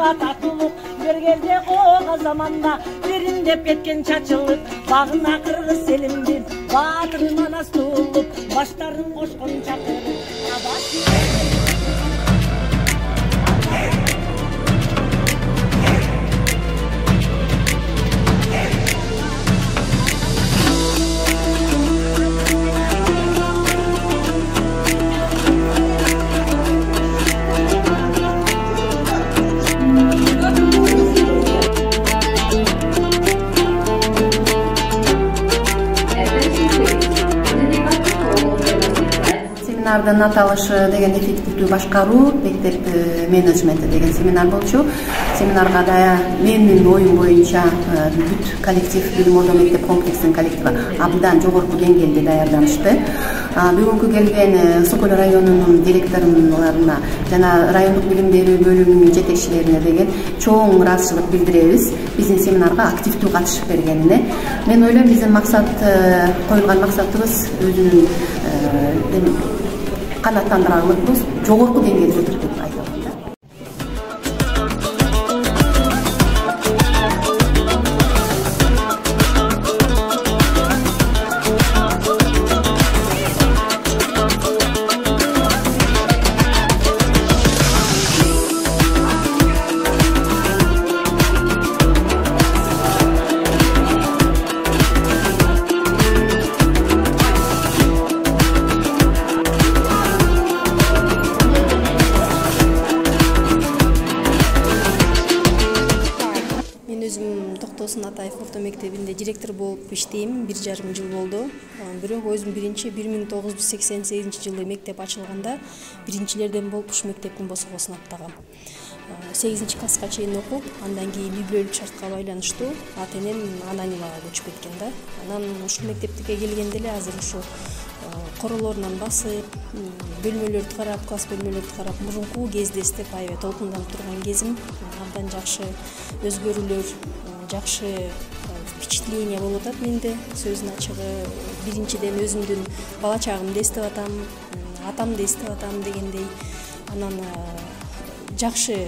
Ага татулык бергенде ого заманда бириндеп кеткен чачылып багына кыргыз элимдин баатырынан астуулуп баштарын кошкон чакырып Семинардын аталышы деген эффективдүү башкаруу мектеп менеджменти деген семинар болчу. Семинарга да менин оюм боюнча бүт коллектив Билим Ордо мектеп комплексинин коллективи абдан жогорку деңгээлде даярданышты. Бүгүнкү келген Сокол районунун директорлоруна жана райондук билим берүү бөлүмүнүн жетекчилерине деген чоң ыраазычылык билдиребиз. Биздин семинарга активдүү катышып бергенине. Мен ойлойм биздин максат коюлган максатыбыз өзүнүн канааттандырарлык жогорку деңгээлде өтүп деп айтам. Атаев орто мектебинде директор болуп иштейм, 1,5 жыл болду. Бирок өзүм 1988 жылы мектеп ачылганда биринчилерден болуп ушу мектептин босогосун аттагам. 8-класска чейин окуп, андан кийин үй-бүлөлүк шартка байланыштуу ата-энем Ананилага көчүп кеткен да. Анан ушул мектепке келгенде эле азыр ушу королорунан басып, бөлмөлөрдү карап, класс бөлмөлөрдү карап, мурунку кезде эстеп аябай толкунданып турган кезим, абдан жакшы өзгөрүүлөр, жакшы впечатление болуп атат менде. Сөзүн ачыгы, биринчиден өзүмдүн бала чагымды эстеп атам, атамды эстеп атам дегендей. Анан жакшы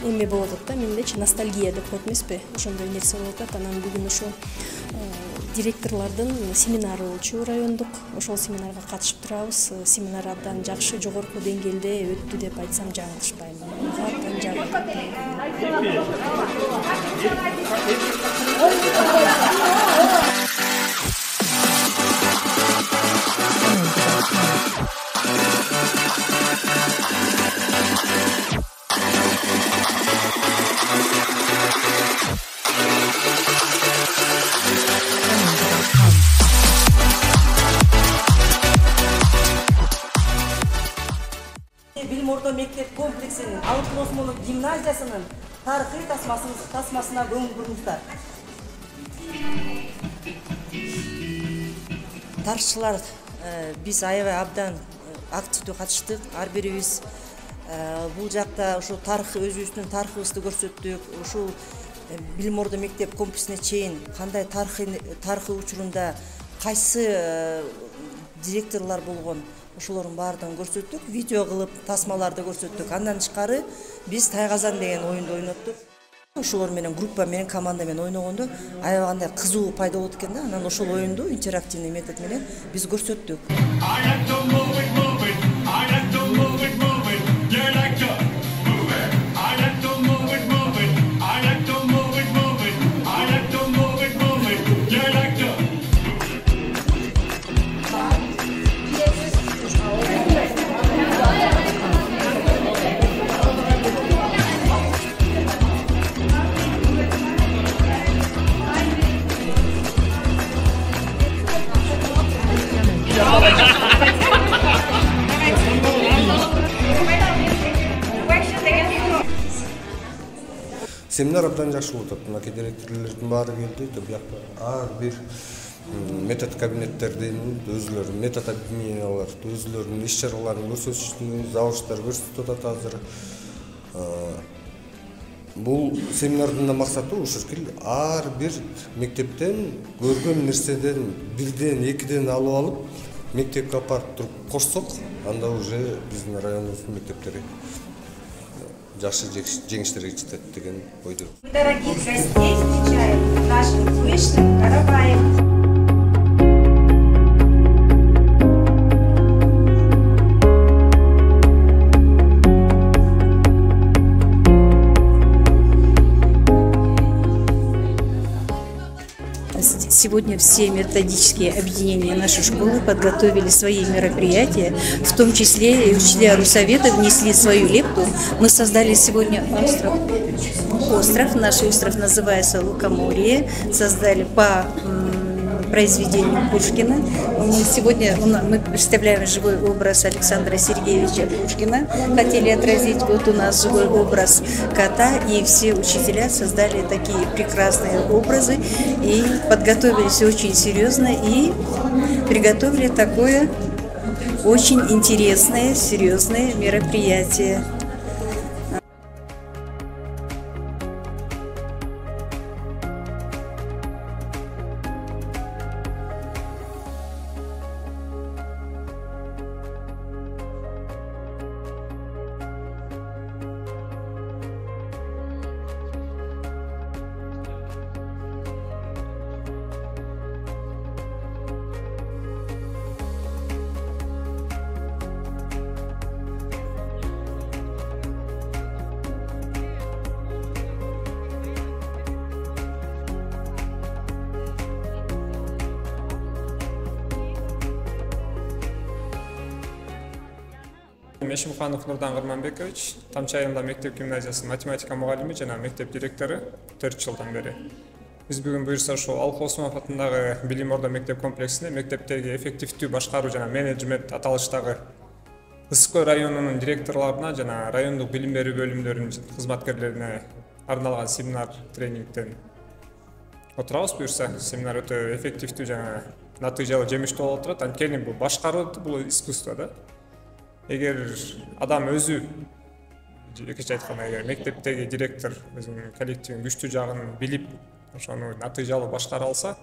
эме болуп атат да, мендечи ностальгия деп коет эмеспи? Ошондой нерсе болуп атат. Анан бүгүн ушу директорлордун семинары болчу райондук. Ошол семинарга катышып турабыз. Семинар абдан жакшы, жогорку деңгээлде өттү деп айтсам жаңылышпайм. Абдан жакшы. Билим Ордо мектеп комплексинин Алтын Осмонов гимназиясынын тарыхый тасмасына көңүл буруңуздар. Тарыхчылар биз аябай абдан активдүү катыштык. Ар бирибиз бул жакта ошо тарых, өзүбүздүн тарыхыбызды көрсөттүк. Ушул Билим Ордо мектеп комплексине чейин кандай тарыхый учурунда кайсы директорлор болгон, ошолордун баардыгын көрсөттүк. Видео кылып, тасмаларды көрсөттүк. Андан тышкары биз Тайгазан деген оюнду ойноттук. Ошолор менен группа менен, команда менен ойногондо аябай кандай кызуу пайда болот экен да. Анан ошол оюнду интерактивный метод менен биз көрсөттүк. Семинар абдан жакшы болуп атат. Мына директорлордун баары келди. Бияқта ар бир метод кабинеттердин өзүлөрү метод объединениялар, өзүлөрүнүн иш чараларын көрсөтүштү, завуштар көрсөтүп атат азыр. Бул семинардын максаты ушул, ар бир мектептен көргөн нерседен бирден, экиден алып алып, мектепке апарып туруп кошсок, анда уже биздин районубуздун мектептери жакшы жеңиштерге жетет деген ойдо. Дорогих гостей встречаем нашим пышным караваем. Сегодня все методические объединения нашей школы подготовили свои мероприятия, в том числе и учителя Руссовета внесли свою лепту. Мы создали сегодня остров. Наш остров называется Лукоморье. Создали по произведению Пушкина. Сегодня мы представляем живой образ Александра Сергеевича Пушкина. Хотели отразить вот у нас живой образ кота, и все учителя создали такие прекрасные образы и подготовились очень серьезно и приготовили такое очень интересное, серьезное мероприятие. Мешимханов Нурдан Гырманбекович, Тамчы айылында мектеп гимназиясынын математика мугалими жана мектеп директору 4 жылдан бери. Биз бүгүн буюрса ошол Алып Осмонов атындагы Билим Ордо мектеп комплексинде мектептеги эффективдүү башкаруу жана менеджмент аталыштагы Ысык Көл районунун директорлоруна жана райондук билим берүү бөлүмдөрүнүн кызматкерлерине арналган семинар тренингден отурабыз. Буюрса семинар өтө эффективдүү жана натыйжалуу жемиштүү болуп турат. Анткени бул башкаруу бул искусство да. Эгер адам өзү экинчи айтканда эгер мектептеги директор өзүнүн коллективин күчтүү жагын билип, ошону натыйжалуу башкара алса,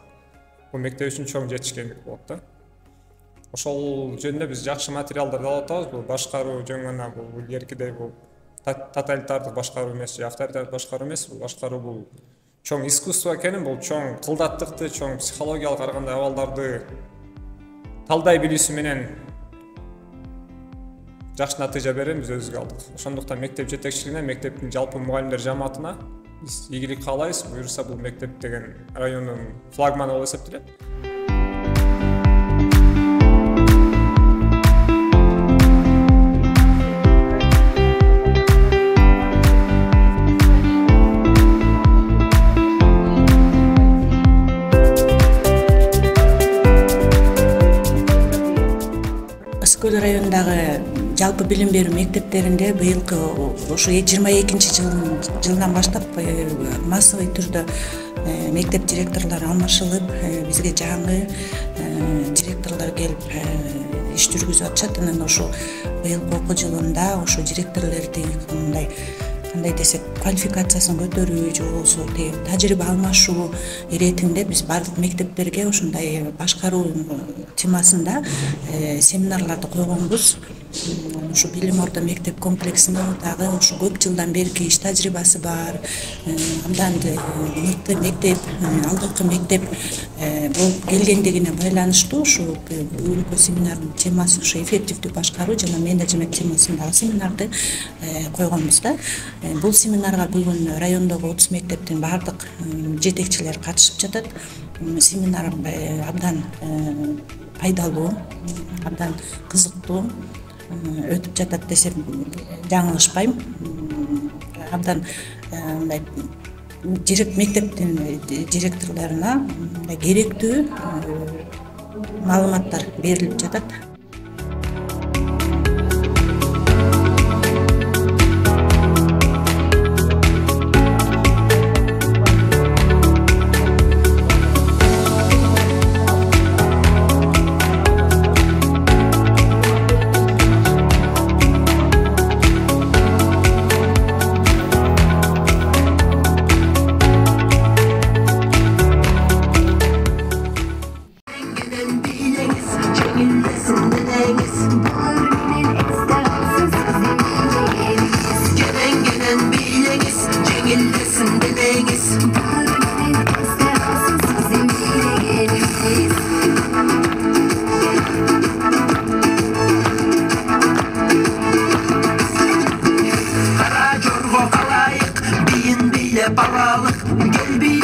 бул мектеп үчүн чоң жетишкендик болот да. Ошол жөнүндө биз жакшы материалдарды алып атабыз. Бул башкаруу жөн гана бул илгеркидей бул тоталитардык башкаруу эмес, авторитардык башкаруу эмес, бул башкаруу бул чоң искусство экенин, бул чоң тылдаттыкты, чоң психологиялык ар кандай абалдарды талдай билүүсү менен жакшы натыйжа берем биз өзүбүзгө алдык. Ошондуктан мектеп жетекчилигине, мектептин жалпы мугалимдер жамаатына биз ийгилик каалайбыз. Буюрса бул мектеп деген райондун флагманы болуп эсептелет. Ысык Көл районундагы жалпы билим берүү мектептеринде быйылкы ошо 22 жылдан баштап массовый түрдө мектеп директорлору алмашылып, бизге жаңы директорлор келип иш жүргүзүп атышат. Анан ошо быйылкы окуу жылында ошо директорлордун кандай десек квалификациясын көтөрүү же болбосо тажрыйба алмашуу иретинде биз бардык мектептерге ушундай башкаруу темасында семинарларды койгонбуз. Ушу Билим Ордо мектеп комплексинин дагы ушу көп жылдан берки иш тажрыйбасы бар, абдан мыкты мектеп, алдыңкы мектеп болуп келгендигине байланыштуу ушу бүгүнкү семинардын темасы ушу эффективдүү башкаруу жана менеджмент темасындагы семинарды койгонбуз да. Бул семинарга бүгүн райондогу 30 мектептин бардык жетекчилери катышып жатат. Семинар абдан пайдалуу, абдан кызыктуу өтүп жатат десем жаңылышпайм. Абдан мектептин директорлоруна керектүү маалыматтар берилип жатат. Çekilmesin баралық келбей